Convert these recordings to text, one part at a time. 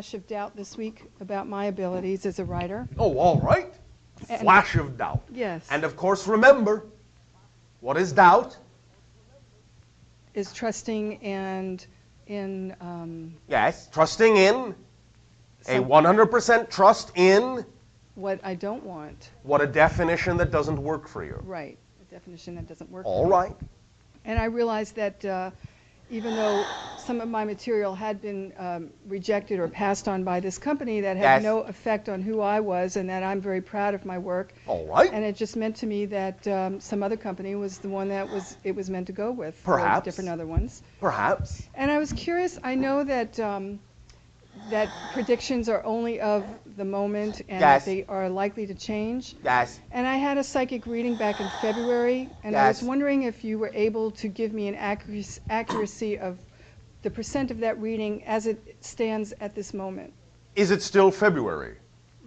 Of doubt this week about my abilities as a writer. Oh, all right. Flash of doubt. Yes. And of course, remember, what is doubt? Is trusting and in... yes, trusting in, a 100% trust in... what I don't want. What a definition that doesn't work for you. Right, a definition that doesn't work all for me. right. And I realized that even though some of my material had been rejected or passed on by this company, that had no effect on who I was, and that I'm very proud of my work. All right. And it just meant to me that some other company was the one that it was meant to go with. Perhaps. Different other ones. Perhaps. And I was curious. I know that that predictions are only of the moment, and that they are likely to change. Yes. And I had a psychic reading back in February, and I was wondering if you were able to give me an accuracy of the % of that reading as it stands at this moment. Is it still February?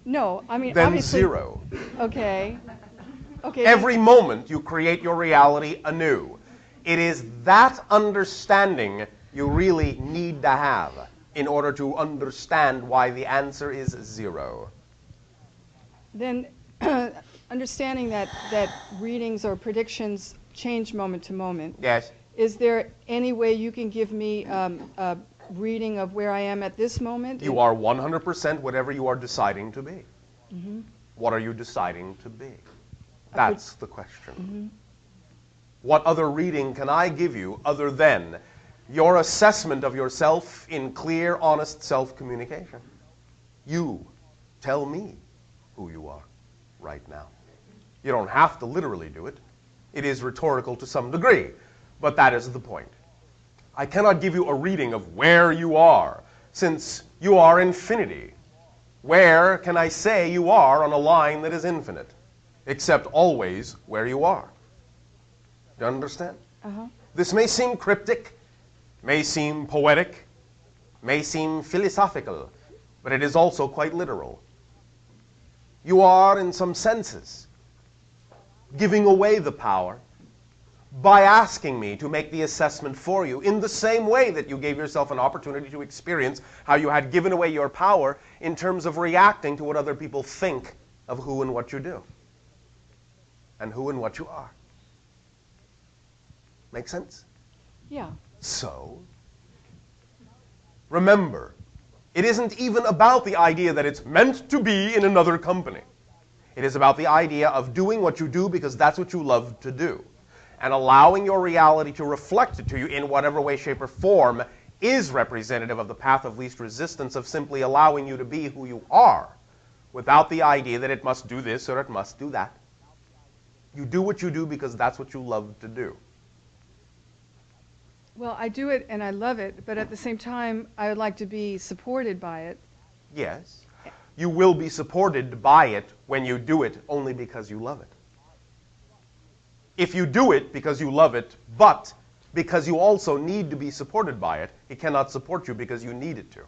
No, I mean, then obviously... 0. Okay. Okay. Every moment you create your reality anew. It is that understanding you really need to have in order to understand why the answer is 0. Then, understanding that readings or predictions change moment to moment. Yes. Is there any way you can give me a reading of where I am at this moment? You are 100% whatever you are deciding to be. Mm-hmm. What are you deciding to be? That's the question. Mm-hmm. What other reading can I give you other than your assessment of yourself in clear, honest self-communication? You tell me who you are right now. You don't have to literally do it. It is rhetorical to some degree, but that is the point. I cannot give you a reading of where you are, since you are infinity. Where can I say you are on a line that is infinite, except always where you are? Do you understand? Uh-huh. This may seem cryptic, may seem poetic, may seem philosophical, but it is also quite literal. You are, in some senses, giving away the power by asking me to make the assessment for you in the same way that you gave yourself an opportunity to experience how you had given away your power in terms of reacting to what other people think of who and what you do and who and what you are. Make sense? Yeah. So, remember, it isn't even about the idea that it's meant to be in another company. It is about the idea of doing what you do because that's what you love to do. And allowing your reality to reflect it to you in whatever way, shape, or form is representative of the path of least resistance of simply allowing you to be who you are without the idea that it must do this or it must do that. You do what you do because that's what you love to do. Well, I do it and I love it, but at the same time, I would like to be supported by it. Yes. You will be supported by it when you do it only because you love it. If you do it because you love it, but because you also need to be supported by it, it cannot support you because you need it to.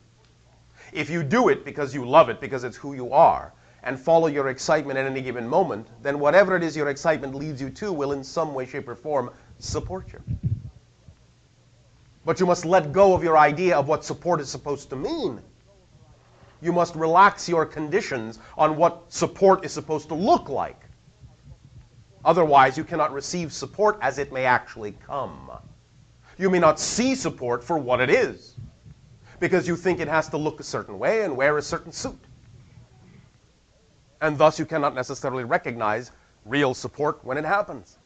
If you do it because you love it, because it's who you are, and follow your excitement at any given moment, then whatever it is your excitement leads you to will in some way, shape, or form support you. But you must let go of your idea of what support is supposed to mean. You must relax your conditions on what support is supposed to look like. Otherwise, you cannot receive support as it may actually come. You may not see support for what it is, because you think it has to look a certain way and wear a certain suit. And thus, you cannot necessarily recognize real support when it happens.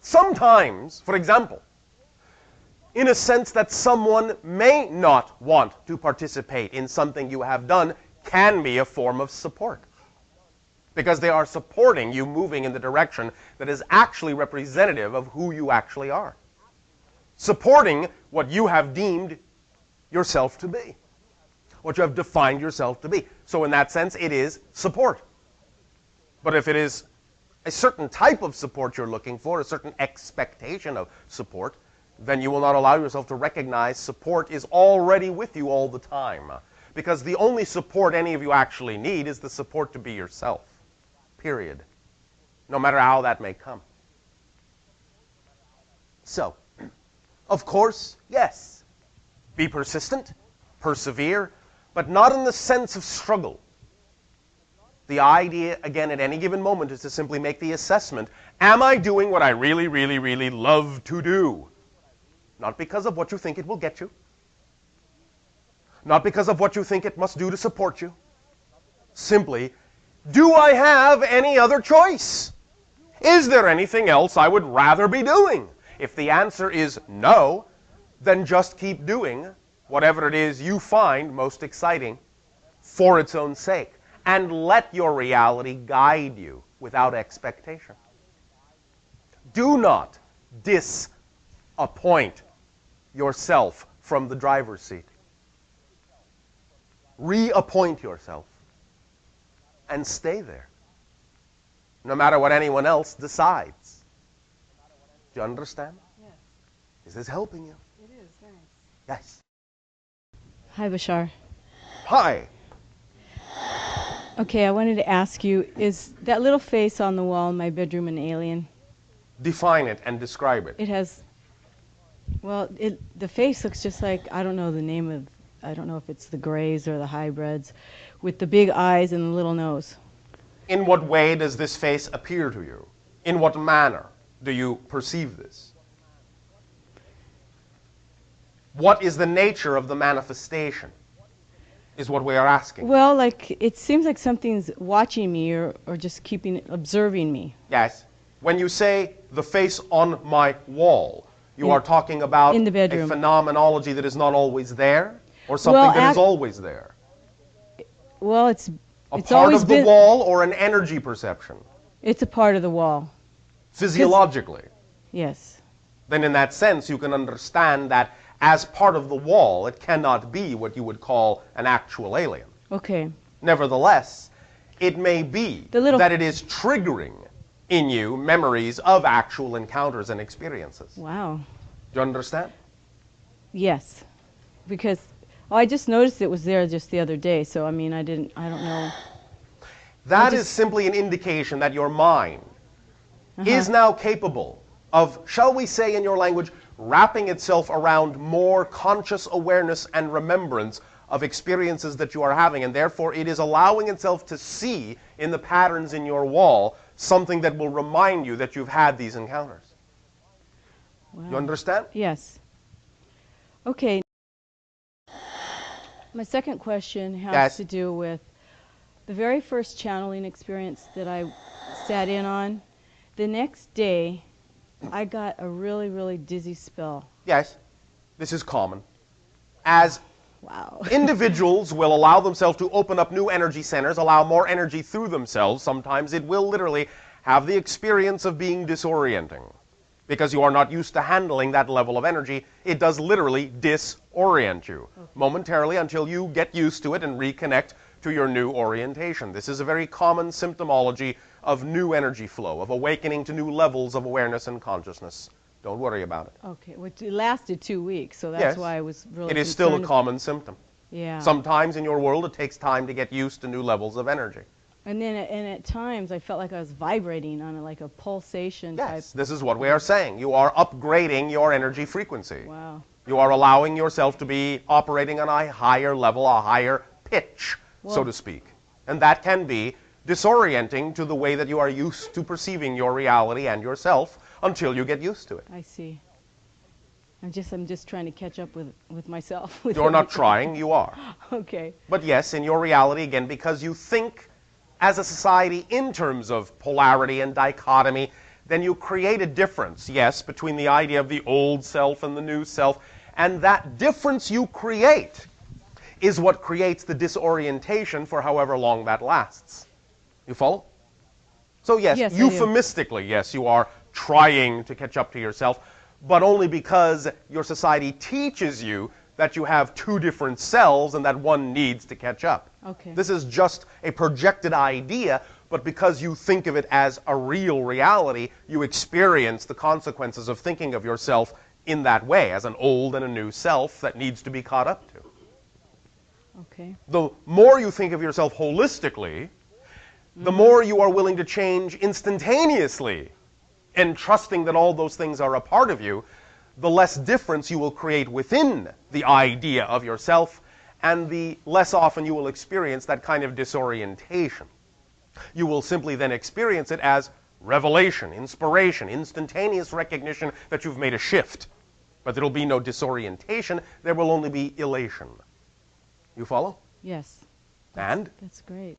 Sometimes, for example, in a sense that someone may not want to participate in something you have done can be a form of support. Because they are supporting you moving in the direction that is actually representative of who you actually are. Supporting what you have deemed yourself to be. What you have defined yourself to be. So in that sense, it is support. But if it is a certain type of support you're looking for, a certain expectation of support, then you will not allow yourself to recognize support is already with you all the time. Because the only support any of you actually need is the support to be yourself. Period. No matter how that may come. So, of course, yes, be persistent, persevere, but not in the sense of struggle. The idea, again, at any given moment is to simply make the assessment, am I doing what I really, really, really love to do? Not because of what you think it will get you. Not because of what you think it must do to support you. Simply, do I have any other choice? Is there anything else I would rather be doing? If the answer is no, then just keep doing whatever it is you find most exciting for its own sake. And let your reality guide you without expectation. Do not disappoint yourself from the driver's seat. Reappoint yourself and stay there, no matter what anyone else decides. Do you understand? Yes. Is this helping you? It is, thanks. Yes. Hi, Bashar. Hi. Okay, I wanted to ask you, is that little face on the wall in my bedroom an alien? Define it and describe it. It has, well, the face looks just like, I don't know the name of, I don't know if it's the grays or the hybrids, with the big eyes and the little nose. In what way does this face appear to you? In what manner do you perceive this? What is the nature of the manifestation, is what we are asking. Well, like, it seems like something's watching me or just observing me. Yes. When you say the face on my wall, you are talking about in the a bedroom. phenomenology that is not always there, or something that is always there? Well, it's Part always of the been, wall or an energy perception? it's a part of the wall. Physiologically. Yes. Then in that sense, you can understand that as part of the wall, it cannot be what you would call an actual alien. Okay. Nevertheless, it may be that it is triggering in you memories of actual encounters and experiences. Wow. Do you understand? Yes. Because I just noticed it was there just the other day, so I mean, I don't know. That is simply an indication that your mind is now capable of, shall we say in your language, wrapping itself around more conscious awareness and remembrance of experiences that you are having, and therefore it is allowing itself to see in the patterns in your wall something that will remind you that you've had these encounters. Wow. You understand? Yes. Okay. My second question has to do with the very first channeling experience that I sat in on. The next day, I got a really, really dizzy spell. Yes. This is common. As Wow. individuals will allow themselves to open up new energy centers, allow more energy through themselves, sometimes it will literally have the experience of being disorienting. Because you are not used to handling that level of energy, it does literally disorient you momentarily until you get used to it and reconnect to your new orientation. This is a very common symptomology of new energy flow, of awakening to new levels of awareness and consciousness. Don't worry about it. Okay, which it lasted 2 weeks, so that's why I was really It is still a concerned. common symptom. Yeah. Sometimes in your world it takes time to get used to new levels of energy. And then at times I felt like I was vibrating on like a pulsation type. Yes, this is what we are saying. You are upgrading your energy frequency. Wow. You are allowing yourself to be operating on a higher level, a higher pitch, so to speak. And that can be disorienting to the way that you are used to perceiving your reality and yourself until you get used to it. I see. I'm just trying to catch up with myself. You're not trying, you are. Okay. But yes, in your reality, again, because you think as a society in terms of polarity and dichotomy, then you create a difference, yes, between the idea of the old self and the new self. And that difference you create is what creates the disorientation for however long that lasts. You follow? So yes, euphemistically, yes, you are trying to catch up to yourself, but only because your society teaches you that you have two different selves and that one needs to catch up. Okay. This is just a projected idea, but because you think of it as a real reality, you experience the consequences of thinking of yourself in that way, as an old and a new self that needs to be caught up to. Okay. The more you think of yourself holistically, the more you are willing to change instantaneously, and trusting that all those things are a part of you, the less difference you will create within the idea of yourself, and the less often you will experience that kind of disorientation. You will simply then experience it as revelation, inspiration, instantaneous recognition that you've made a shift. But there will be no disorientation. There will only be elation. You follow? Yes. And? That's great.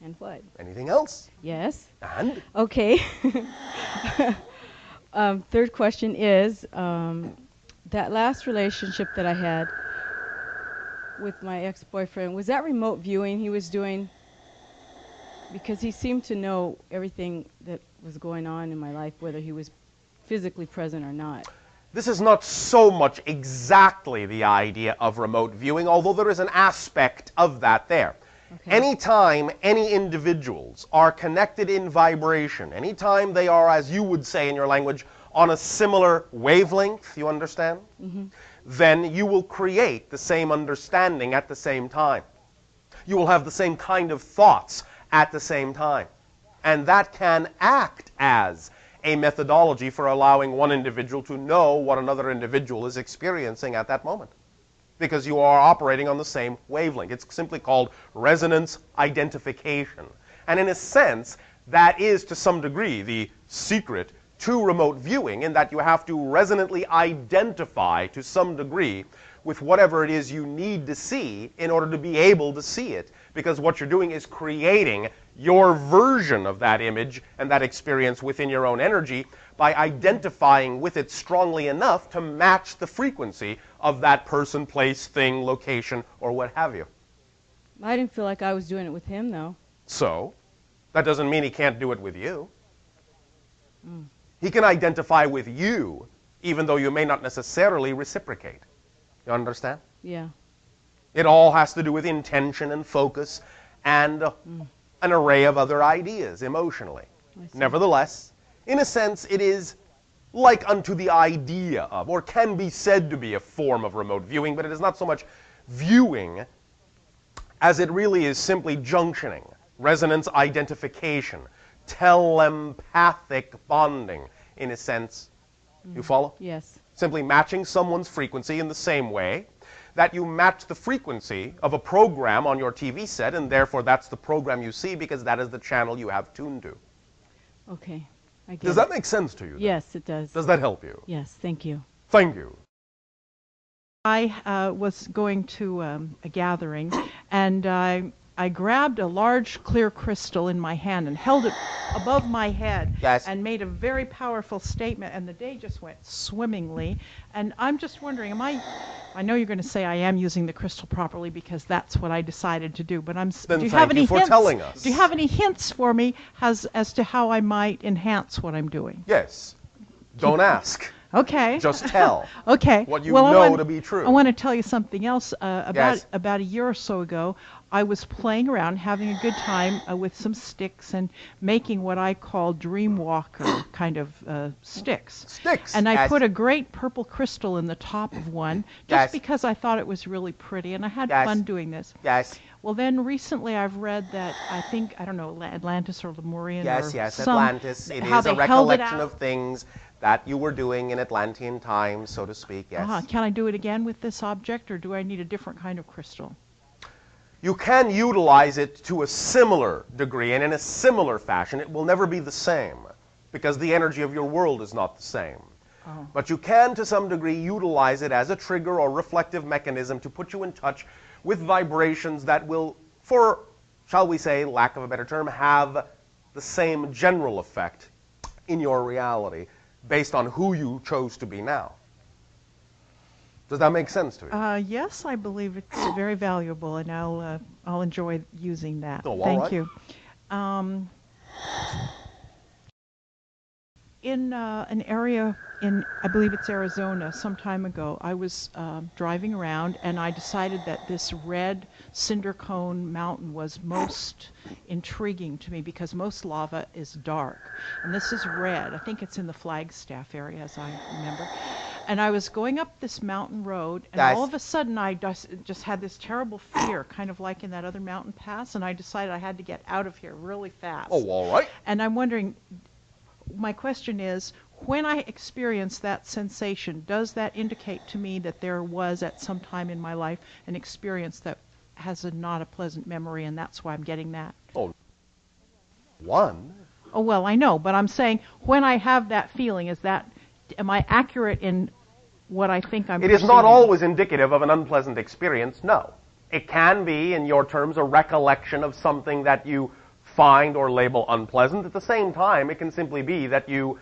And what? Anything else? Yes. And? Okay. Third question is, that last relationship that I had with my ex-boyfriend, was that remote viewing he was doing? Because he seemed to know everything that was going on in my life, whether he was physically present or not. This is not so much exactly the idea of remote viewing, although there is an aspect of that there. Okay. Anytime any individuals are connected in vibration, anytime they are, as you would say in your language, on a similar wavelength, you understand? Mm-hmm. Then you will create the same understanding at the same time. You will have the same kind of thoughts at the same time. And that can act as a methodology for allowing one individual to know what another individual is experiencing at that moment, because you are operating on the same wavelength. It's simply called resonance identification. And in a sense, that is to some degree the secret to remote viewing, in that you have to resonantly identify to some degree with whatever it is you need to see in order to be able to see it, because what you're doing is creating your version of that image and that experience within your own energy by identifying with it strongly enough to match the frequency of that person, place, thing, location, or what have you. I didn't feel like I was doing it with him, though. So, that doesn't mean he can't do it with you. Mm. He can identify with you, even though you may not necessarily reciprocate. You understand? Yeah. It all has to do with intention and focus and an array of other ideas emotionally. Nevertheless, in a sense, it is like unto the idea of, or can be said to be, a form of remote viewing, but it is not so much viewing as it really is simply junctioning, resonance identification, telepathic bonding, in a sense. You follow? Yes. Simply matching someone's frequency in the same way that you match the frequency of a program on your TV set, and therefore that's the program you see because that is the channel you have tuned to. Okay. I get Does that make sense to you? Then? Yes, it does. Does that help you? Yes, thank you. Thank you. I was going to a gathering, and I grabbed a large clear crystal in my hand and held it above my head. Yes. And made a very powerful statement, and the day just went swimmingly. And I'm just wondering, I know you're going to say I am using the crystal properly because that's what I decided to do, but do you have any hints? Telling us. Do you have any hints for me as to how I might enhance what I'm doing? Yes. Don't ask. Okay. Just tell. Okay. What you know to be true. I want to tell you something else. Yes. About a year or so ago, I was playing around, having a good time with some sticks and making what I call dream walker kind of sticks. Sticks. And I yes. put a great purple crystal in the top of one just yes. because I thought it was really pretty, and I had yes. fun doing this. Yes. Well, then recently I've read that I don't know, Atlantis or Lemurian yes, or yes, some, Atlantis. It is a recollection of things that you were doing in Atlantean times, so to speak, yes. Can I do it again with this object, or do I need a different kind of crystal? You can utilize it to a similar degree and in a similar fashion. It will never be the same because the energy of your world is not the same. Oh. But you can, to some degree, utilize it as a trigger or reflective mechanism to put you in touch with vibrations that will, for, shall we say, lack of a better term, have the same general effect in your reality based on who you chose to be now. Does that make sense to you? Yes, I believe it's very valuable, and I'll enjoy using that. Oh, Thank right. you. In an area in, I believe it's Arizona, some time ago, I was driving around, and I decided that this red cinder cone mountain was most intriguing to me because most lava is dark, and this is red. I think it's in the Flagstaff area, as I remember. And I was going up this mountain road, and all of a sudden I just had this terrible fear, kind of like in that other mountain pass, and I decided I had to get out of here really fast. Oh, all right. And I'm wondering, my question is, when I experience that sensation, does that indicate to me that there was at some time in my life an experience that has not a pleasant memory, and that's why I'm getting that? Oh, one. Oh, well, I know, but I'm saying when I have that feeling, am I accurate in what I think I'm It is perceiving? not always indicative of an unpleasant experience, no. It can be, in your terms, a recollection of something that you find or label unpleasant. At the same time, it can simply be that you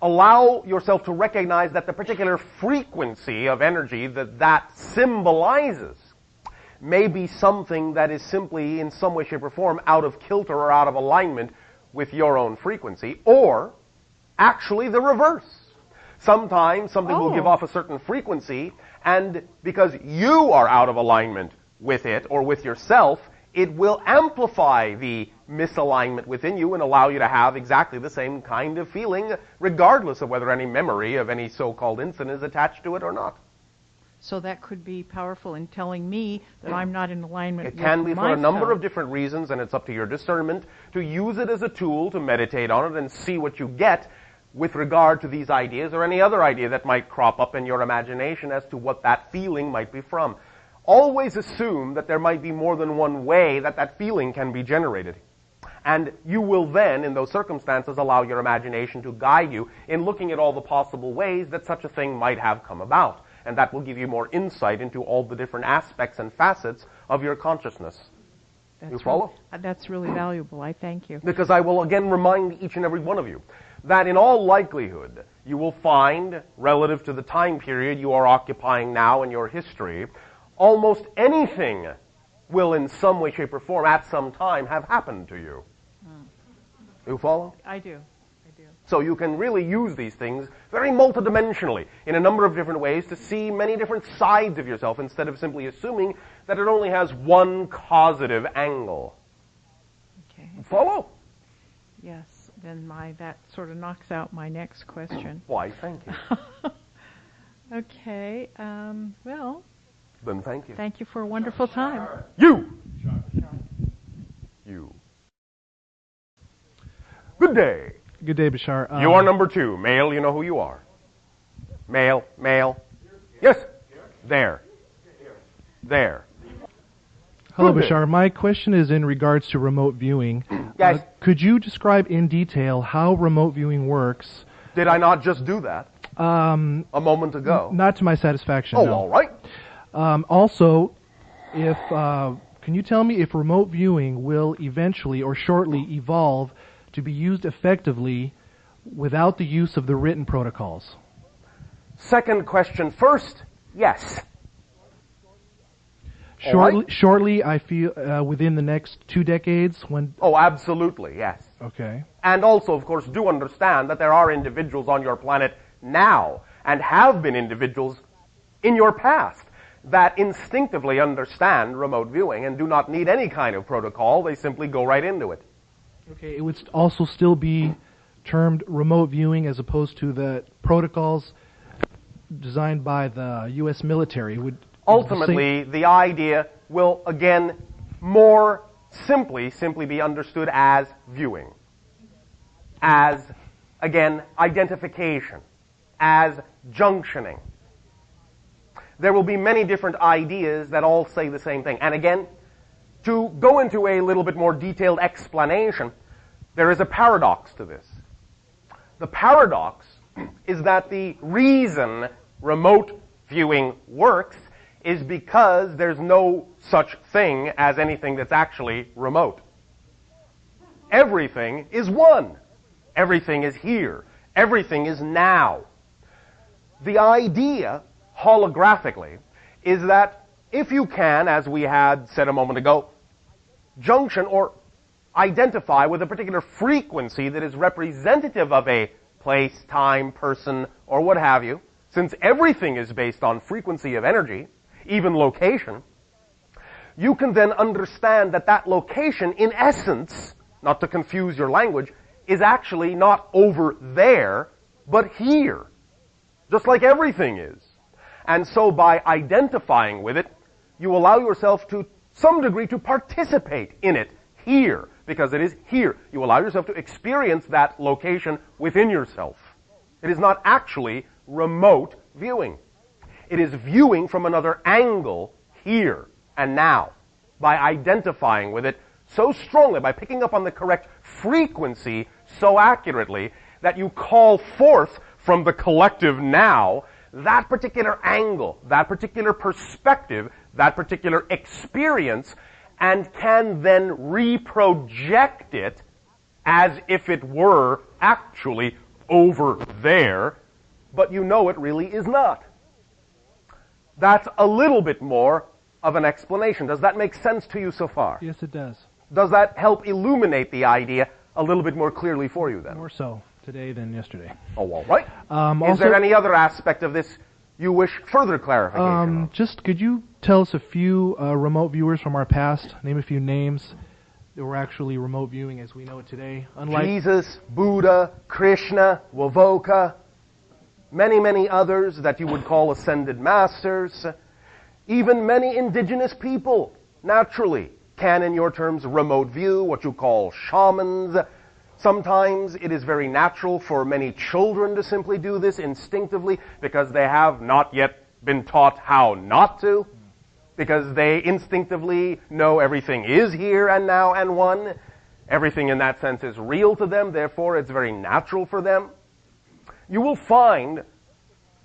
allow yourself to recognize that the particular frequency of energy that symbolizes may be something that is simply, in some way, shape, or form, out of kilter or out of alignment with your own frequency, or actually the reverse. Sometimes something will give off a certain frequency, and because you are out of alignment with it or with yourself, it will amplify the misalignment within you and allow you to have exactly the same kind of feeling, regardless of whether any memory of any so-called incident is attached to it or not. So that could be powerful in telling me that I'm not in alignment with It can be for a number myself. of different reasons, and it's up to your discernment to use it as a tool to meditate on it and see what you get with regard to these ideas or any other idea that might crop up in your imagination as to what that feeling might be from. Always assume that there might be more than one way that that feeling can be generated. And you will then, in those circumstances, allow your imagination to guide you in looking at all the possible ways that such a thing might have come about. And that will give you more insight into all the different aspects and facets of your consciousness. You follow? That's really valuable. I thank you. Because I will again remind each and every one of you that in all likelihood, you will find, relative to the time period you are occupying now in your history, almost anything will in some way, shape, or form at some time have happened to you. You follow? I do. So you can really use these things very multidimensionally in a number of different ways to see many different sides of yourself instead of simply assuming that it only has one causative angle. Okay. Follow? Yes. Then that sort of knocks out my next question. Why, thank you. Okay. Well. Then thank you. Thank you for a wonderful time. You! Good day. Good day, Bashar. You are number 2. Male, you know who you are. Male. Yes. There. Hello, Good day. Bashar. My question is in regards to remote viewing. Yes. Could you describe in detail how remote viewing works? Did I not just do that a moment ago? Not to my satisfaction, Oh, no. all right. Also, can you tell me if remote viewing will eventually or shortly evolve to be used effectively without the use of the written protocols? Second question first, yes. Shortly, I feel within the next 2 decades when... Oh, absolutely, yes. Okay. And also, of course, do understand that there are individuals on your planet now, and have been individuals in your past, that instinctively understand remote viewing and do not need any kind of protocol. They simply go right into it. Okay, it would also still be termed remote viewing as opposed to the protocols designed by the U.S. military. Ultimately, the idea will, again, more simply be understood as viewing, as, again, identification, as junctioning. There will be many different ideas that all say the same thing. And again, to go into a little bit more detailed explanation, there is a paradox to this. The paradox is that the reason remote viewing works is because there's no such thing as anything that's actually remote. Everything is one. Everything is here. Everything is now. The idea, holographically, is that if you can, as we had said a moment ago, junction or identify with a particular frequency that is representative of a place, time, person, or what have you, since everything is based on frequency of energy, even location, you can then understand that that location, in essence, not to confuse your language, is actually not over there, but here, just like everything is. And so by identifying with it, you allow yourself to some degree to participate in it here, because it is here. You allow yourself to experience that location within yourself. It is not actually remote viewing. It is viewing from another angle here and now by identifying with it so strongly, by picking up on the correct frequency so accurately that you call forth from the collective now that particular angle, that particular perspective, that particular experience, and can then reproject it as if it were actually over there, but you know it really is not. That's a little bit more of an explanation. Does that make sense to you so far? Yes, it does. Does that help illuminate the idea a little bit more clearly for you then? More so today than yesterday. Oh, all right. Is Also, there any other aspect of this you wish further clarification on? just could you tell us a few remote viewers from our past? Name a few names that were actually remote viewing as we know it today. Unlike Jesus, Buddha, Krishna, Wavoka, many, many others that you would call ascended masters, even many indigenous people, naturally, can, in your terms, remote view, what you call shamans. Sometimes it is very natural for many children to simply do this instinctively because they have not yet been taught how not to, because they instinctively know everything is here and now and one. Everything in that sense is real to them, therefore it's very natural for them. You will find,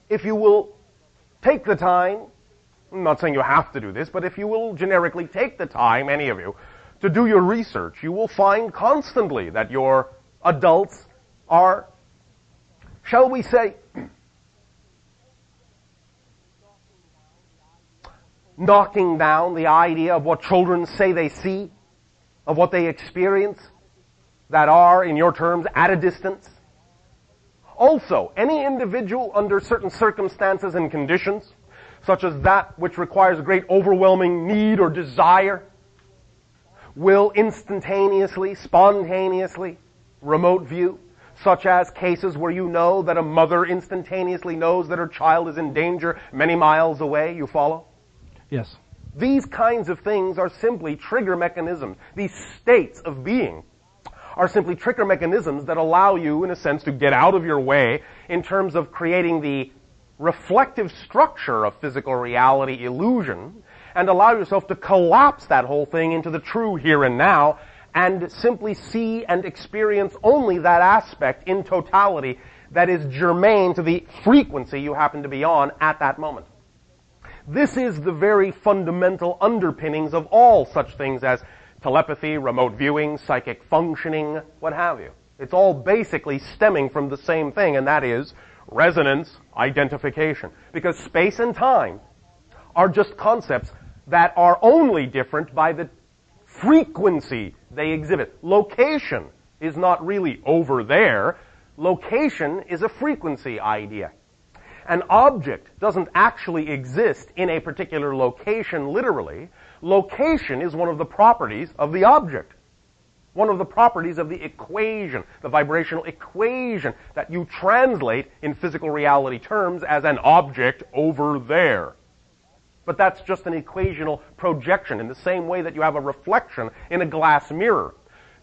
if you will take the time, I'm not saying you have to do this, but if you will generically take the time, any of you, to do your research, you will find constantly that your adults are, shall we say, knocking down the idea of what children say they see, of what they experience, that are, in your terms, at a distance. Also, any individual under certain circumstances and conditions, such as that which requires great overwhelming need or desire, will instantaneously, spontaneously, remote view, such as cases where you know that a mother instantaneously knows that her child is in danger many miles away. You follow? yes. These kinds of things are simply trigger mechanisms. These states of being are simply trigger mechanisms that allow you, in a sense, to get out of your way in terms of creating the reflective structure of physical reality illusion and allow yourself to collapse that whole thing into the true here and now and simply see and experience only that aspect in totality that is germane to the frequency you happen to be on at that moment. This is the very fundamental underpinnings of all such things as telepathy, remote viewing, psychic functioning, what have you. It's all basically stemming from the same thing, and that is resonance identification. Because space and time are just concepts that are only different by the frequency they exhibit. Location is not really over there. Location is a frequency idea. An object doesn't actually exist in a particular location literally. Location is one of the properties of the object. One of the properties of the equation, the vibrational equation that you translate in physical reality terms as an object over there. But that's just an equational projection in the same way that you have a reflection in a glass mirror.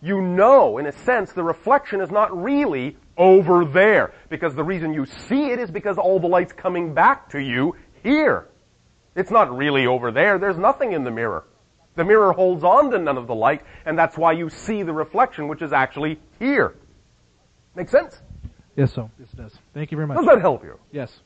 You know, in a sense, the reflection is not really over there because the reason you see it is because all the light's coming back to you here. It's not really over there. There's nothing in the mirror. The mirror holds on to none of the light, and that's why you see the reflection, which is actually here. Make sense? Yes, so. Yes, it does. Thank you very much. Does that help you? Yes.